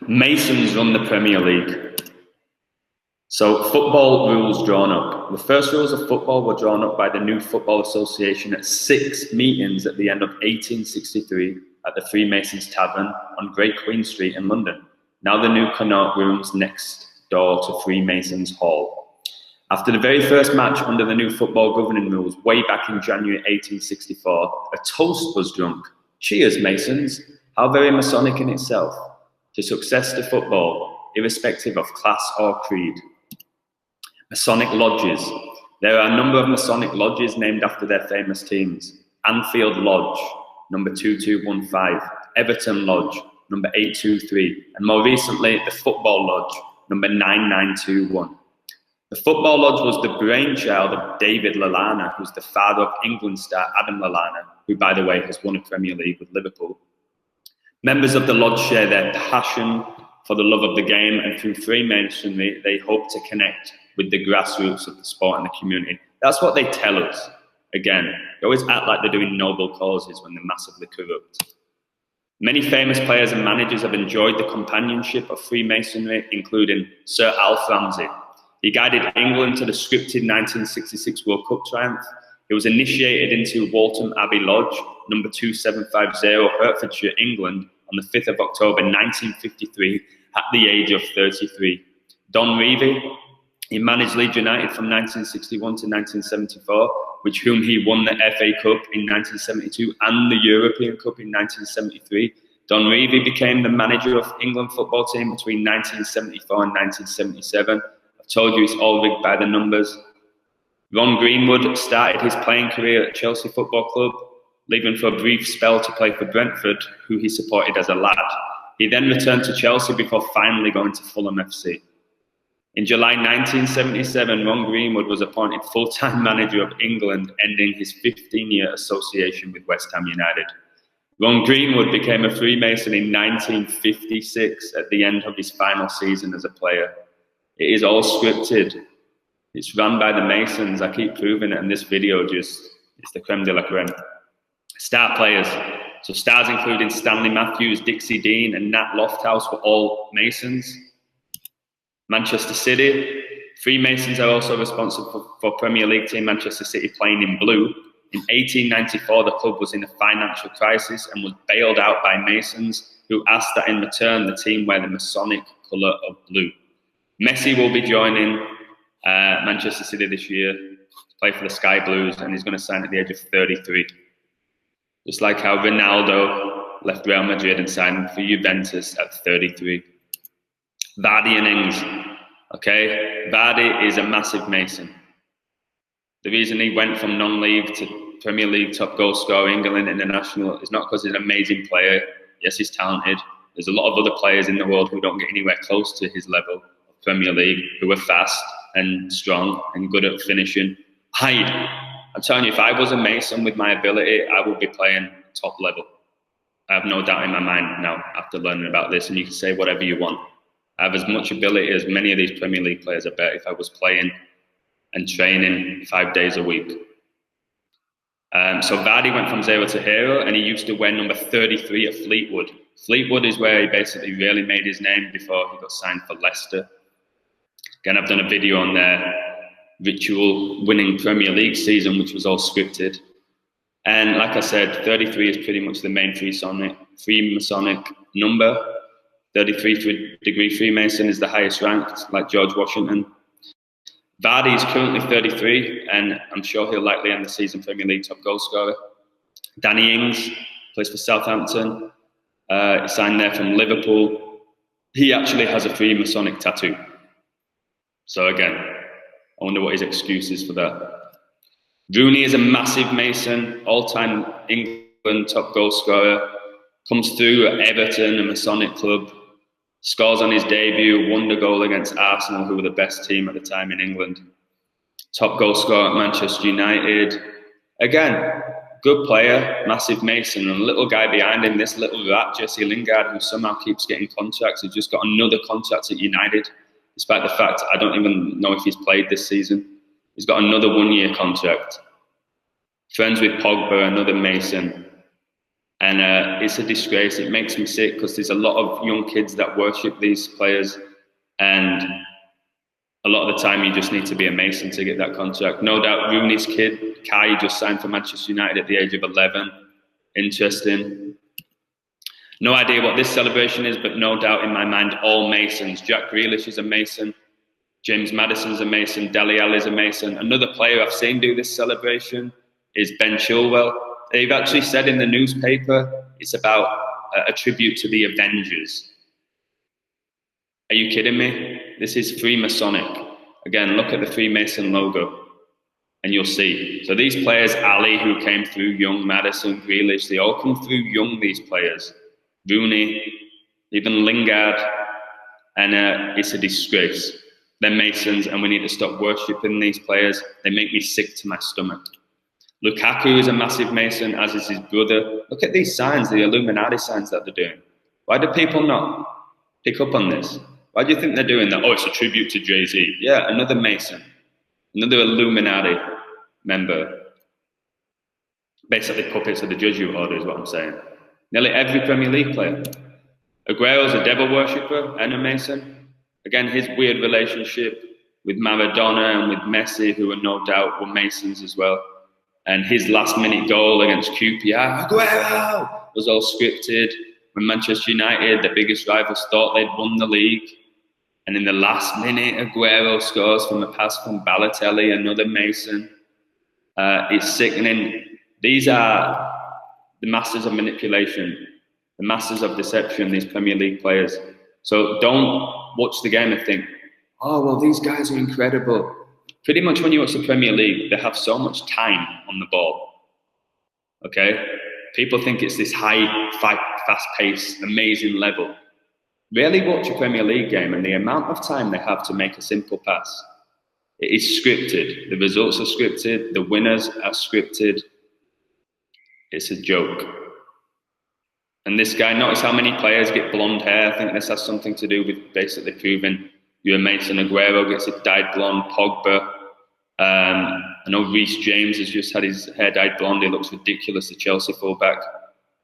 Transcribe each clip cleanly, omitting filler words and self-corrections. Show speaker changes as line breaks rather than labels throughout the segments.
Masons run the Premier League. So football rules drawn up. The first rules of football were drawn up by the new Football Association at 6 meetings at the end of 1863 at the Freemasons Tavern on Great Queen Street in London. Now the new Connaught Rooms next door to Freemasons Hall. After the very first match under the new football governing rules, way back in January 1864, a toast was drunk. Cheers, Masons! How very Masonic in itself. To success to football, irrespective of class or creed. Masonic lodges. There are a number of Masonic lodges named after their famous teams. Anfield Lodge, number 2215, Everton Lodge, number 823, and more recently, the Football Lodge, number 9921. The Football Lodge was the brainchild of David Lallana, who's the father of England star Adam Lallana, who, by the way, has won a Premier League with Liverpool. Members of the lodge share their passion for the love of the game, and through Freemasonry, they hope to connect with the grassroots of the sport and the community. That's what they tell us. Again, they always act like they're doing noble causes when they're massively corrupt. Many famous players and managers have enjoyed the companionship of Freemasonry, including Sir Alf Ramsey. He guided England to the scripted 1966 World Cup triumph. He was initiated into Waltham Abbey Lodge, number 2750, Hertfordshire, England, on the 5th of October 1953 at the age of 33. Don Revie, he managed Leeds United from 1961 to 1974, with whom he won the FA Cup in 1972 and the European Cup in 1973. Don Revie became the manager of England football team between 1974 and 1977. I've told you it's all rigged by the numbers. Ron Greenwood started his playing career at Chelsea Football Club, leaving for a brief spell to play for Brentford, who he supported as a lad. He then returned to Chelsea before finally going to Fulham FC. In July 1977, Ron Greenwood was appointed full-time manager of England, ending his 15-year association with West Ham United. Ron Greenwood became a Freemason in 1956 at the end of his final season as a player. It is all scripted. It's run by the Masons. I keep proving it, and this video it's the creme de la creme. Star players. So stars including Stanley Matthews, Dixie Dean, and Nat Lofthouse were all Masons. Manchester City. Freemasons are also responsible for Premier League team Manchester City playing in blue. In 1894, the club was in a financial crisis and was bailed out by Masons, who asked that in return the team wear the Masonic colour of blue. Messi will be joining Manchester City this year to play for the Sky Blues, and he's going to sign at the age of 33. Just like how Ronaldo left Real Madrid and signed for Juventus at 33. Vardy and Ings. Okay, Vardy is a massive Mason. The reason he went from non-league to Premier League top goal scorer, England international, is not because he's an amazing player. Yes, he's talented. There's a lot of other players in the world who don't get anywhere close to his level of Premier League, who are fast and strong and good at finishing. I'm telling you, if I was a Mason with my ability, I would be playing top level. I have no doubt in my mind now after learning about this, and you can say whatever you want. I have as much ability as many of these Premier League players, I bet, if I was playing and training 5 days a week. So Vardy went from 0 to hero, and he used to wear number 33 at Fleetwood. Fleetwood is where he basically really made his name before he got signed for Leicester. Again, I've done a video on their ritual winning Premier League season, which was all scripted. And like I said, 33 is pretty much the main Freemasonic number. 33 degree Freemason is the highest rank, like George Washington. Vardy is currently 33, and I'm sure he'll likely end the season Premier League top goal scorer. Danny Ings plays for Southampton. He signed there from Liverpool. He actually has a Freemasonic tattoo. So again, I wonder what his excuse is for that. Rooney is a massive Mason, all-time England top goal scorer. Comes through at Everton, a Masonic club. Scores on his debut, won the goal against Arsenal, who were the best team at the time in England. Top goal scorer at Manchester United. Again, good player, massive Mason, and a little guy behind him, this little rat, Jesse Lingard, who somehow keeps getting contracts. He's just got another contract at United, despite the fact I don't even know if he's played this season. He's got another one-year contract. Friends with Pogba, another Mason. And it's a disgrace. It makes me sick because there's a lot of young kids that worship these players, and a lot of the time you just need to be a Mason to get that contract. No doubt Rooney's kid, Kai, just signed for Manchester United at the age of 11. Interesting. No idea what this celebration is, but no doubt in my mind, all Masons. Jack Grealish is a Mason. James Maddison's a Mason. Dele Alli's a Mason. Another player I've seen do this celebration is Ben Chilwell. They've actually said in the newspaper it's about a tribute to the Avengers. Are you kidding me? This is freemasonic. Again, look at the Freemason logo and you'll see. So these players, Ali, who came through young, Maddison, Grealish, they all come through young, these players. Rooney, even Lingard, and it's a disgrace. They're Masons and we need to stop worshipping these players. They make me sick to my stomach. Lukaku is a massive Mason, as is his brother. Look at these signs, the Illuminati signs that they're doing. Why do people not pick up on this? Why do you think they're doing that? Oh, it's a tribute to Jay-Z. Yeah, another Mason, another Illuminati member. Basically puppets of the Jesuit order is what I'm saying. Nearly every Premier League player. Aguero's a devil worshipper and a Mason. Again, his weird relationship with Maradona and with Messi, who are no doubt were Masons as well. And his last-minute goal against QPR, Aguero, was all scripted. When Manchester United, the biggest rivals, thought they'd won the league. And in the last minute, Aguero scores from a pass from Balotelli, another Mason. It's sickening. These are the masters of manipulation, the masters of deception, these Premier League players. So don't watch the game and think, oh, well, these guys are incredible. Pretty much when you watch the Premier League, they have so much time on the ball. Okay? People think it's this high, fast-paced, amazing level. Rarely watch a Premier League game and the amount of time they have to make a simple pass. It is scripted. The results are scripted. The winners are scripted. It's a joke. And this guy, notice how many players get blonde hair. I think this has something to do with basically proving you're a Mason. Aguero gets it dyed blonde. Pogba. I know Reece James has just had his hair dyed blonde. He looks ridiculous, the Chelsea fullback.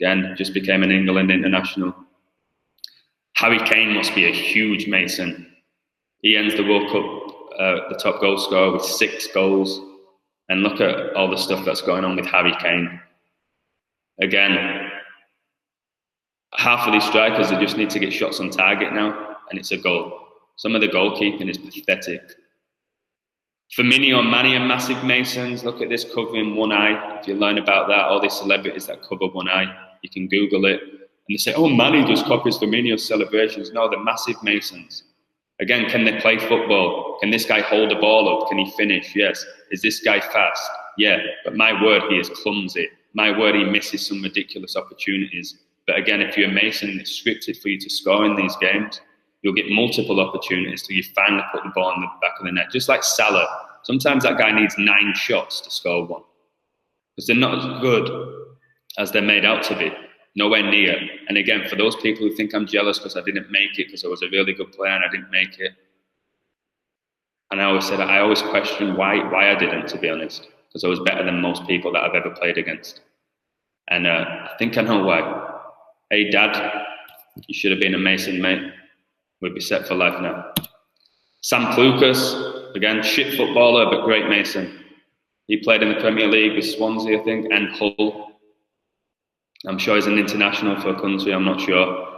Again, just became an England international. Harry Kane must be a huge Mason. He ends the World Cup, the top goal scorer, with 6 goals. And look at all the stuff that's going on with Harry Kane. Again, half of these strikers, they just need to get shots on target now, and it's a goal. Some of the goalkeeping is pathetic. Firmino and Manny are massive Masons. Look at this covering one eye. If you learn about that, all these celebrities that cover one eye, you can Google it. And they say, oh, Manny just copies Firmino's celebrations. No, they're massive Masons. Again, can they play football? Can this guy hold the ball up? Can he finish? Yes. Is this guy fast? Yeah. But my word, he is clumsy. My word, he misses some ridiculous opportunities. But again, if you're a Mason, it's scripted for you to score in these games. You'll get multiple opportunities till you finally put the ball in the back of the net. Just like Salah. Sometimes that guy needs 9 shots to score 1. Because they're not as good as they're made out to be. Nowhere near. And again, for those people who think I'm jealous because I didn't make it, because I was a really good player and I didn't make it. And I always question why I didn't, to be honest. Because I was better than most people that I've ever played against. And I think I know why. Hey, Dad, you should have been a Mason, mate. We'd be set for life now. Sam Clucas, again, shit footballer, but great Mason. He played in the Premier League with Swansea, I think, and Hull. I'm sure he's an international for a country, I'm not sure.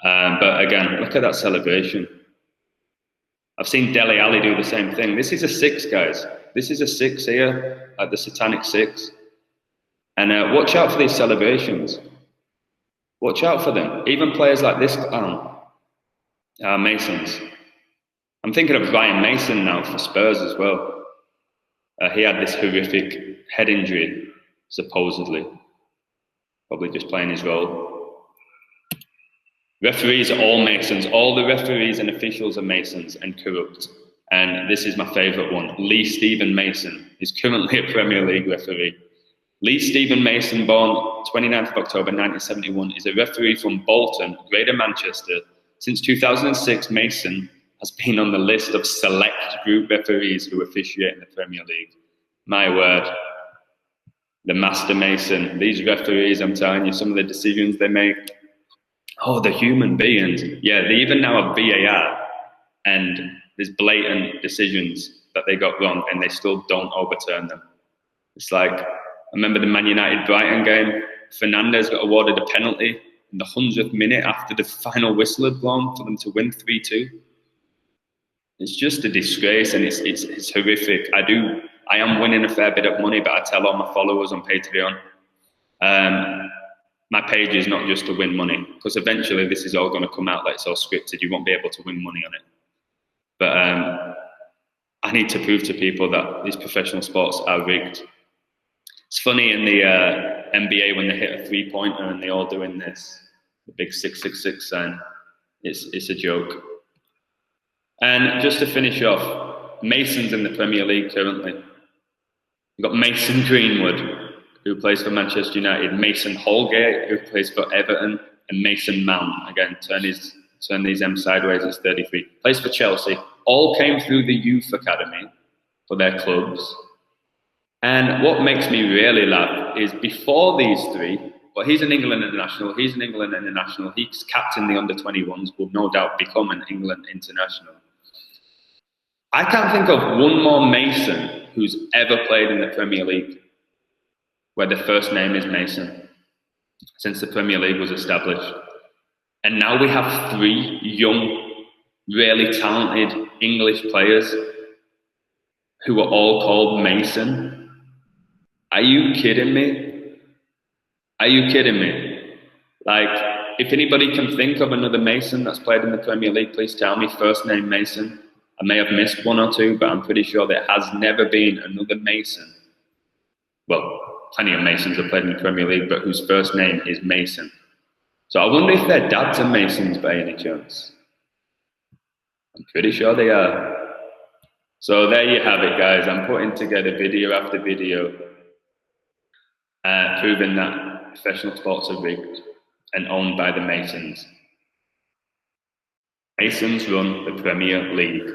But again, look at that celebration. I've seen Dele Alli do the same thing. This is a 6, guys. This is a 6 here, at the Satanic 6. And watch out for these celebrations. Watch out for them. Even players like this Masons. I'm thinking of Ryan Mason now for Spurs as well. He had this horrific head injury, supposedly. Probably just playing his role. Referees are all Masons. All the referees and officials are Masons and corrupt. And this is my favourite one. Lee Stephen Mason is currently a Premier League referee. Lee Stephen Mason, born 29th of October 1971, is a referee from Bolton, Greater Manchester. Since 2006, Mason has been on the list of select group referees who officiate in the Premier League. My word. the master mason. These referees, I'm telling you, some of the decisions they make. Oh, the human beings. Yeah, they even now have VAR, and there's blatant decisions that they got wrong, and they still don't overturn them. It's like, I remember the Man United Brighton game. Fernandes got awarded a penalty in the 100th minute after the final whistle had blown for them to win 3-2. It's just a disgrace, and it's horrific. I am winning a fair bit of money, but I tell all my followers on Patreon, my page is not just to win money, because eventually this is all going to come out like it's all scripted. You won't be able to win money on it. But I need to prove to people that these professional sports are rigged. It's funny in the NBA when they hit a three-pointer and they all doing this, the big 666 sign. It's a joke. And just to finish off, Masons in the Premier League currently. You've got Mason Greenwood, who plays for Manchester United, Mason Holgate, who plays for Everton, and Mason Mount. Again, turn these M sideways, it's 33. Plays for Chelsea. All came through the youth academy for their clubs. And what makes me really laugh is before these three, well, he's an England international, he's captained the under-21s, will no doubt become an England international. I can't think of one more Mason who's ever played in the Premier League where the first name is Mason since the Premier League was established. And now we have three young, really talented English players who are all called Mason. Are you kidding me? Are you kidding me? Like, if anybody can think of another Mason that's played in the Premier League, please tell me. First name Mason. I may have missed one or two, but I'm pretty sure there has never been another Mason. Well, plenty of Masons have played in the Premier League, but whose first name is Mason. So I wonder if their dads are Masons by any chance. I'm pretty sure they are. So there you have it, guys. I'm putting together video after video proving that professional sports are rigged and owned by the Masons. Masons run the Premier League.